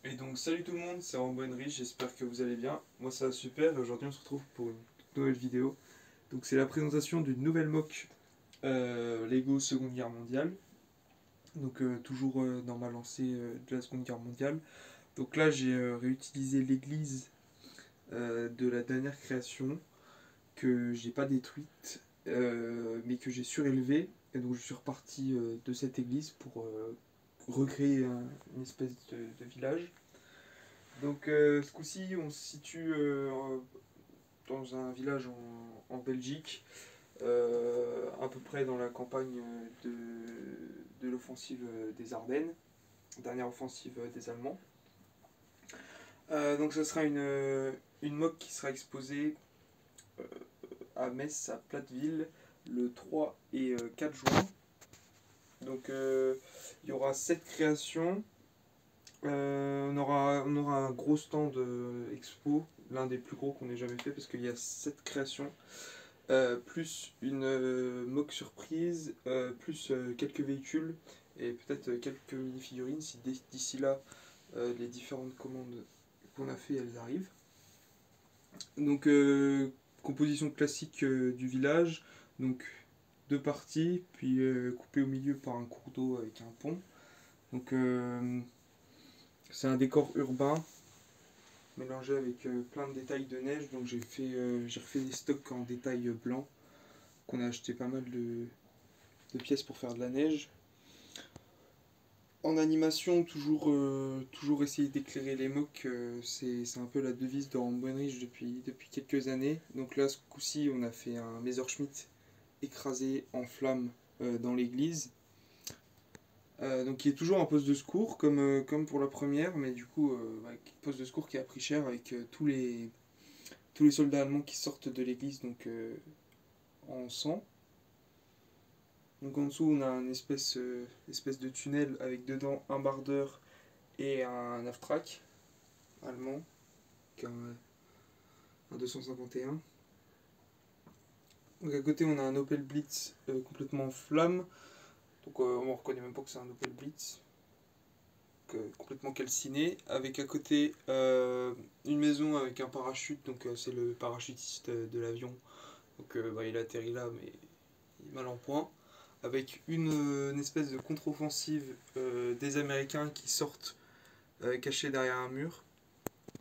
Et donc salut tout le monde, c'est Rambo Henry, j'espère que vous allez bien. Moi ça va super et aujourd'hui on se retrouve pour une toute nouvelle vidéo. Donc c'est la présentation d'une nouvelle mock Lego Seconde Guerre mondiale. Donc toujours dans ma lancée de la Seconde Guerre mondiale. Donc là j'ai réutilisé l'église de la dernière création que j'ai pas détruite mais que j'ai surélevée. Et donc je suis reparti de cette église pour recréer une espèce de village. Donc ce coup-ci, on se situe dans un village en Belgique, à peu près dans la campagne de l'offensive des Ardennes, dernière offensive des Allemands. Donc ce sera une mock qui sera exposée euh, à Metz, à Platteville, le 3 et 4 juin. Donc il y aura 7 créations. On aura un gros stand expo, l'un des plus gros qu'on ait jamais fait parce qu'il y a 7 créations, plus une mock surprise, plus quelques véhicules et peut-être quelques mini-figurines si d'ici là les différentes commandes qu'on a fait elles arrivent. Donc composition classique du village, donc deux parties, puis coupé au milieu par un cours d'eau avec un pont. Donc c'est un décor urbain mélangé avec plein de détails de neige. Donc j'ai refait des stocks en détail blanc qu'on a acheté pas mal de pièces pour faire de la neige. En animation, toujours essayer d'éclairer les mocks, c'est un peu la devise de Rambo Henrich depuis quelques années. Donc là, ce coup-ci, on a fait un Messerschmitt écrasé en flammes dans l'église. Donc qui est toujours un poste de secours comme pour la première, mais du coup poste de secours qui a pris cher avec tous les soldats allemands qui sortent de l'église donc en sang. Donc en dessous on a une espèce de tunnel avec dedans un bardeur et un Aftrak allemand, qui est un 251. Donc à côté on a un Opel Blitz complètement en flamme, donc on reconnaît même pas que c'est un Opel Blitz. Complètement calciné, avec à côté une maison avec un parachute, donc c'est le parachutiste de l'avion, donc il atterrit là mais il est mal en point, avec une espèce de contre-offensive des Américains qui sortent cachés derrière un mur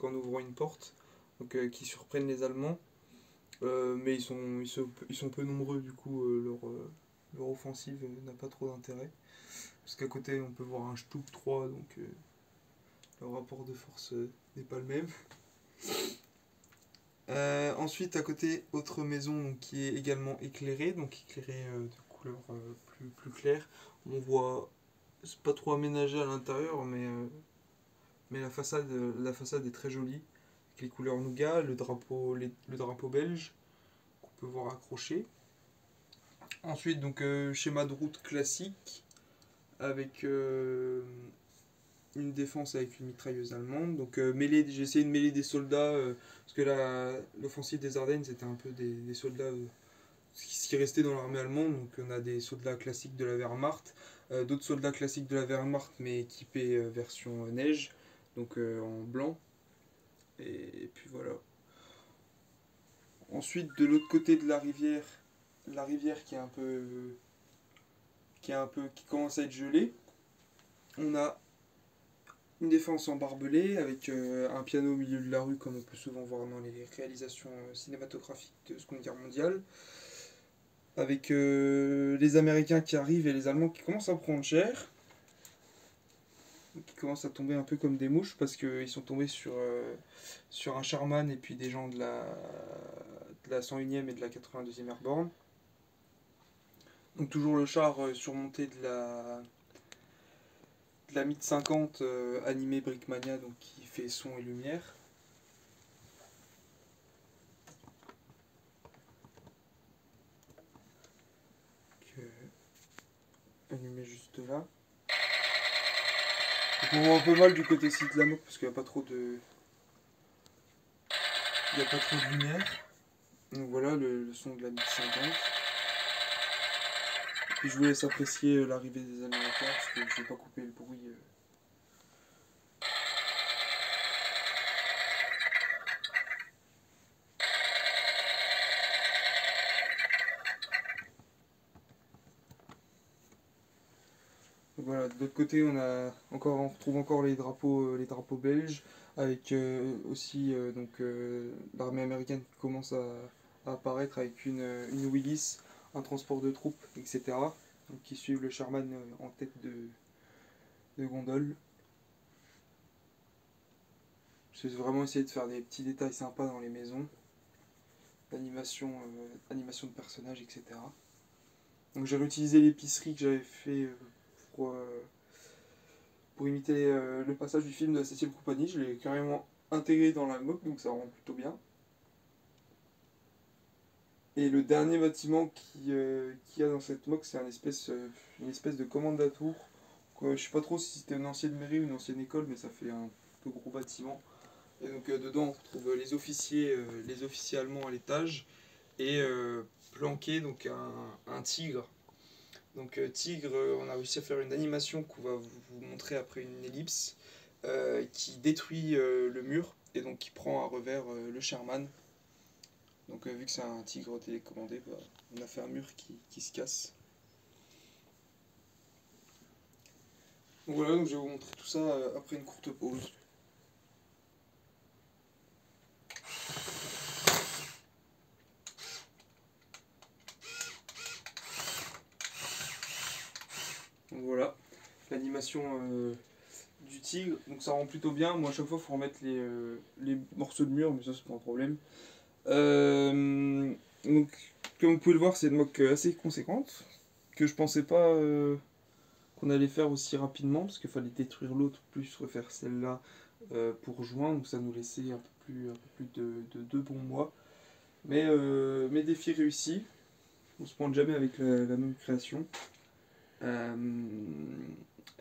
en ouvrant une porte, donc qui surprennent les Allemands, mais ils sont peu nombreux, du coup leur offensive n'a pas trop d'intérêt, parce qu'à côté on peut voir un Stuka 3, donc le rapport de force n'est pas le même. Ensuite, à côté, autre maison qui est également éclairée, donc éclairée de couleur plus claire. On voit, c'est pas trop aménagé à l'intérieur, mais la façade est très jolie, avec les couleurs nougat, le drapeau belge qu'on peut voir accroché. Ensuite, donc schéma de route classique avec une défense avec une mitrailleuse allemande. Donc j'ai essayé de mêler des soldats, parce que l'offensive des Ardennes c'était un peu des soldats, ce qui restait dans l'armée allemande. Donc on a des soldats classiques de la Wehrmacht, d'autres soldats classiques de la Wehrmacht mais équipés version neige, donc en blanc. Et puis voilà. Ensuite de l'autre côté de la rivière qui commence à être gelée, on a une défense en barbelé avec un piano au milieu de la rue comme on peut souvent voir dans les réalisations cinématographiques de Seconde Guerre mondiale. Avec les Américains qui arrivent et les Allemands qui commencent à prendre cher. Qui commencent à tomber un peu comme des mouches parce qu'ils sont tombés sur un Sherman et puis des gens de la 101e et de la 82e Airborne. Donc toujours le char surmonté de la MiG 50 animée Brickmania, donc qui fait son et lumière. Allumé juste là. Donc on voit un peu mal du côté site de la moque parce qu'il n'y a pas trop de. Il n'y a pas trop de lumière. Donc voilà le son de la MiG 50. Puis je vous laisse apprécier l'arrivée des Américains parce que je ne vais pas couper le bruit. Donc voilà, de l'autre côté, on retrouve encore les drapeaux belges, avec aussi l'armée américaine qui commence à apparaître avec une Willis, un transport de troupes, etc. Donc, qui suivent le Sherman en tête de gondole. J'ai vraiment essayé de faire des petits détails sympas dans les maisons, animation de personnages, etc. Donc j'ai réutilisé l'épicerie que j'avais fait pour, euh, pour imiter le passage du film de la 7ème compagnie. Je l'ai carrément intégré dans la mock, donc ça rend plutôt bien. Et le dernier bâtiment qu'il y a dans cette mock, c'est une espèce de commande à tour. Je sais pas trop si c'était une ancienne mairie ou une ancienne école, mais ça fait un peu gros bâtiment. Et donc dedans, on retrouve les officiers allemands à l'étage et planqué donc un tigre. Donc tigre, on a réussi à faire une animation qu'on va vous montrer après une ellipse qui détruit le mur et donc qui prend à revers le Sherman. Donc vu que c'est un tigre télécommandé, bah, on a fait un mur qui se casse. Donc voilà, donc je vais vous montrer tout ça après une courte pause. Donc voilà, l'animation du tigre, donc ça rend plutôt bien. Moi à chaque fois il faut remettre les morceaux de mur, mais ça c'est pas un problème. Donc comme vous pouvez le voir, c'est une mock assez conséquente, que je pensais pas qu'on allait faire aussi rapidement, parce qu'il fallait détruire l'autre, plus refaire celle-là pour juin, donc ça nous laissait un peu plus de 2 bons mois. Mais défi réussi, on se plante jamais avec la même création. Euh,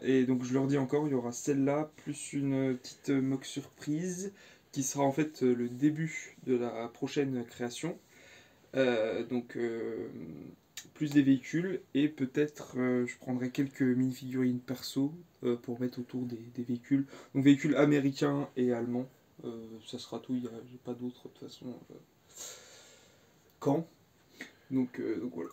et donc je leur dis encore, il y aura celle-là, plus une petite mock surprise, qui sera en fait le début de la prochaine création. Donc plus des véhicules et peut-être je prendrai quelques mini-figurines perso pour mettre autour des véhicules. Donc véhicules américains et allemands. Ça sera tout, j'ai pas d'autre de toute façon. Quand donc voilà.